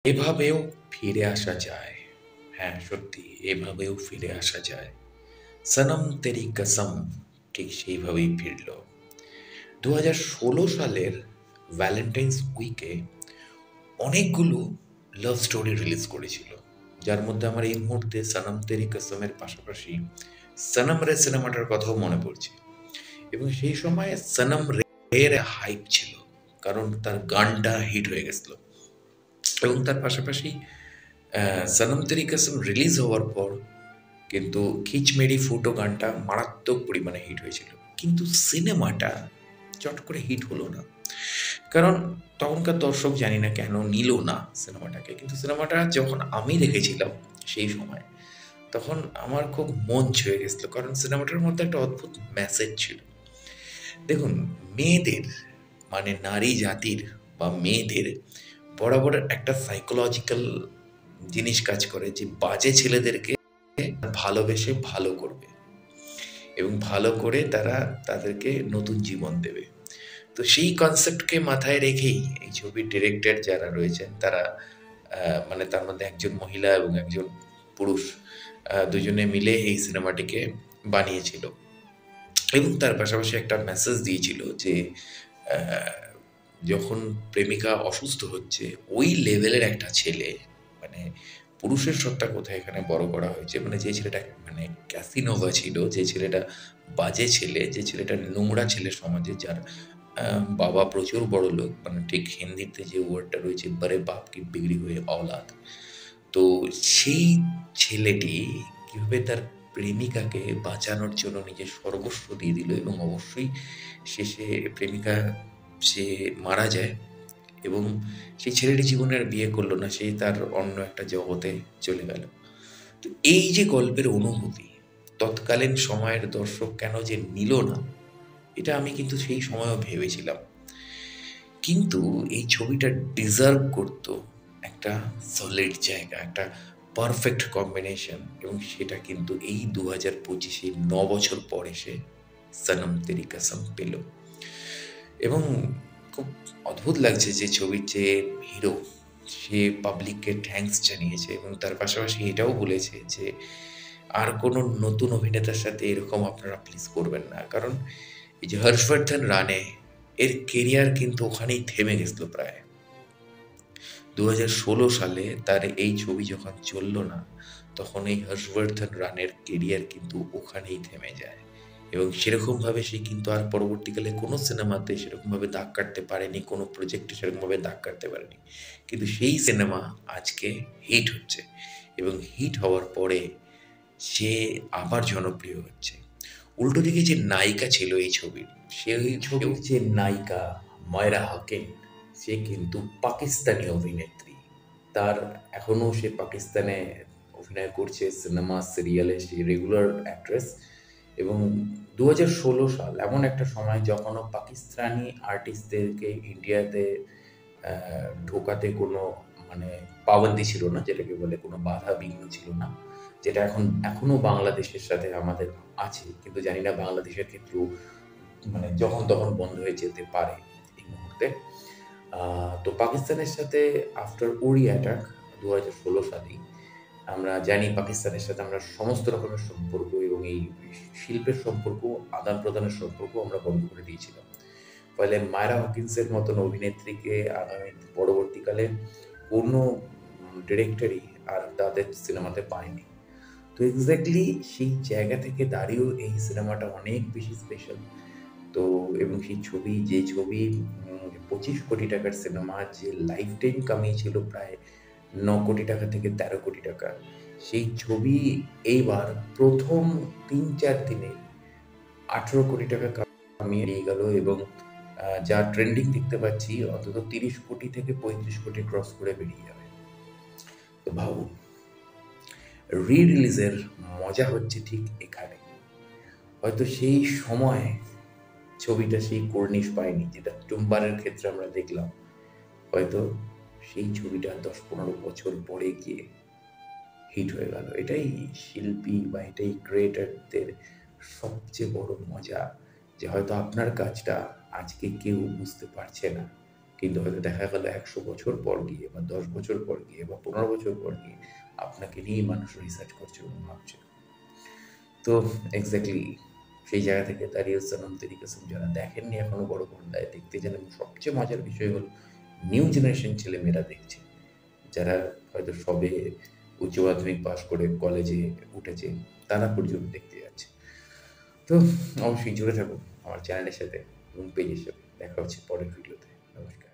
এভাবেও ফিরে আসা যায়। হ্যাঁ, সত্যি এভাবেও ফিরে আসা যায়। 'সনম তেরি কসম' ঠিক সেইভাবেই ফিরল। ২০১৬ সালের ভ্যালেন্টাইনস উইকে অনেকগুলো লাভ স্টোরি রিলিজ করেছিল। যার মধ্যে আমার এই মুহূর্তে 'সনম তেরি কসমের' পাশাপাশি 'সনম রে' সিনেমাটার কথাও মনে পড়ছে। এবং সেই সময়ে 'সনম রে'-র হাইপ ছিল। কারণ তার গানটা হিট হয়ে গেছিল। এবং তার পাশাপাশি 'সনম তেরি কসম' রিলিজ হওয়ার পর কিন্তু 'খিচ মেরি ফোটো' গানটা মারাত্মক পরিমাণে হিট হয়েছিল। কিন্তু সিনেমাটা চট করে হিট হলো না। কারণ তখনকার দর্শক জানি না কেন নিল না সিনেমাটাকে। কিন্তু সিনেমাটা যখন আমি দেখেছিলাম সেই সময়, তখন আমার খুব মন ছুঁয়ে গেছিল। কারণ সিনেমাটার মধ্যে একটা অদ্ভুত মেসেজ ছিল। দেখুন, মেয়েদের মানে নারী জাতির বা মেয়েদের বরাবর একটা সাইকোলজিক্যাল জিনিস কাজ করে যে বাজে ছেলেদেরকে ভালোবেসে ভালো করবে এবং ভালো করে তারা তাদেরকে নতুন জীবন দেবে। তো সেই কনসেপ্টকে মাথায় রেখেই এই ছবির ডিরেক্টর যারা রয়েছেন তারা মানে তার মধ্যে একজন মহিলা এবং একজন পুরুষ দুজনে মিলে এই সিনেমাটিকে বানিয়েছিল এবং তার পাশাপাশি একটা মেসেজ দিয়েছিল যে যখন প্রেমিকা অসুস্থ হচ্ছে ওই লেভেলের একটা ছেলে মানে পুরুষের সত্তা কোথায় এখানে বড় করা হয়েছে মানে যে ছেলেটা মানে ক্যাসিনোভা ছিল, যে ছেলেটা বাজে ছেলে, যে ছেলেটা নোংরা ছেলে সমাজে, যার বাবা প্রচুর বড়লোক, মানে ঠিক হিন্দিতে যে ওয়ার্ডটা রয়েছে বড়ে বাপ কি বিগড়ি হুই औलाद। তো সেই ছেলেটি কীভাবে তার প্রেমিকাকে বাঁচানোর জন্য নিজের সর্বস্ব দিয়ে দিল এবং অবশ্যই শেষে প্রেমিকা সে মারা যায় এবং সেই ছেলেটি জীবনে আর বিয়ে করল না। সে তার অন্য একটা জগতে চলে গেল। তো এই যে গল্পের অনুভূতি, তৎকালীন সময়ের দর্শক কেন যে নিল না, এটা আমি কিন্তু সেই সময়েও ভেবেছিলাম। কিন্তু এই ছবিটা ডিজার্ভ করত একটা সলিড জায়গা, একটা পারফেক্ট কম্বিনেশন এবং সেটা কিন্তু এই ২০২৫-এ ৯ বছর পর এসে 'সনম তেরি কসম' পেল। এবং খুব অদ্ভুত লাগছে যে ছবির যে হিরো সে পাবলিককে থ্যাঙ্কস জানিয়েছে এবং তার পাশাপাশি এটাও বলেছে যে আর কোনো নতুন অভিনেতার সাথে এরকম আপনারা প্লিজ করবেন না। কারণ এই যে হর্ষবর্ধন রানে এর কেরিয়ার কিন্তু ওখানেই থেমে গেছিল প্রায়। ২০১৬ সালে তার এই ছবি যখন চলল না, তখন এই হর্ষবর্ধন রানের কেরিয়ার কিন্তু ওখানেই থেমে যায় এবং সেরকমভাবে সে কিন্তু আর পরবর্তীকালে কোনো সিনেমাতে সেরকমভাবে দাগ কাটতে পারেনি, কোনো প্রজেক্টে সেরকমভাবে দাগ কাটতে পারেনি। কিন্তু সেই সিনেমা আজকে হিট হচ্ছে এবং হিট হওয়ার পরে সে আবার জনপ্রিয় হচ্ছে। উল্টো দিকে যে নায়িকা ছিল এই ছবির, সেই ছবির যে নায়িকা ময়রা হাকিম, সে কিন্তু পাকিস্তানি অভিনেত্রী। তার এখনও সে পাকিস্তানে অভিনয় করছে সিনেমা, সিরিয়ালে, সে রেগুলার অ্যাক্ট্রেস এবং ২০১৬ সাল এমন একটা সময় যখনও পাকিস্তানি আর্টিস্টদেরকে ইন্ডিয়াতে ঢোকাতে কোনো মানে পাবন্দি ছিল না, যেটাকে বলে কোনো বাধা-বিঘ্ন ছিল না। যেটা এখনও বাংলাদেশের সাথে আমাদের আছে। কিন্তু জানি না বাংলাদেশের ক্ষেত্রেও মানে যখন তখন বন্ধ হয়ে যেতে পারে এই মুহূর্তে। তো পাকিস্তানের সাথে আফটার উরি অ্যাটাক ২০১৬ সালেই আমরা জানি পাকিস্তানের সাথে আমরা সমস্ত রকমের সম্পর্ক এবং এই শিল্পের সম্পর্ক, আদান-প্রদানের সম্পর্ক আমরা বন্ধ করে দিয়েছিলাম। ফলে মায়রা হকিন্সের মতন অভিনেত্রীকে পরবর্তীকালে কোনো ডিরেক্টরই আর তাদের সিনেমাতে পায়নি। তো এক্সাক্টলি সেই জায়গা থেকে দাঁড়িয়েও এই সিনেমাটা অনেক বেশি স্পেশাল। তো এবং সেই ছবি যে ছবি ২৫ কোটি টাকার সিনেমা যে লাইফ টাইম কামিয়েছিল প্রায় ৯ কোটি টাকা থেকে ১৩ কোটি টাকা। সেই ছবি এইবার প্রথম ৩-৪ দিনে ১৮ কোটি টাকা কামিয়ে দিয়ে গেল এবং যা ট্রেন্ডিং দেখতে পাচ্ছি অন্তত ৩০ কোটি থেকে ৩৫ কোটি ক্রস করে বেরিয়ে যাবে। তো ভাবুন, রি-রিলিজের মজা হচ্ছে ঠিক এখানে। হয়তো সেই সময়ে ছবিটা সেই কর্নিশ পায়নি যেটা টুম্পারের ক্ষেত্রে আমরা দেখলাম। হয়তো সেই ছবিটা ১০-১৫ বছর পরে গিয়ে হিট হয়ে গেল। এটাই শিল্পী বা এটাই ক্রিয়েটরদের সবচেয়ে বড় মজা যে হয়তো আপনার কাজটা আজকে কেউ বুঝতে পারছে না। কিন্তু হয়তো দেখা গেল ১০০ বছর পর গিয়ে বা ১০ বছর পর গিয়ে বা ১৫ বছর পর গিয়ে আপনাকে নিয়েই মানুষ রিসার্চ করছে এবং ভাবছে। তো এক্সাক্টলি সেই জায়গা থেকে দাঁড়িয়ে সনম তেরি কসম যারা দেখেননি এখনো বড় পর্দায় দেখতে চান এবং সবচেয়ে মজার বিষয় হলো নিউ জেনারেশন ছেলেমেয়েরা দেখছে। যারা হয়তো সবে উচ্চ মাধ্যমিক পাস করে কলেজে উঠেছে তারা পর্যন্ত দেখতে যাচ্ছে। তো অবশ্যই জুড়ে থাকুন আমার চ্যানেলের সাথে এবং পেজের সাথে। দেখা হচ্ছে পরের ভিডিওতে। নমস্কার।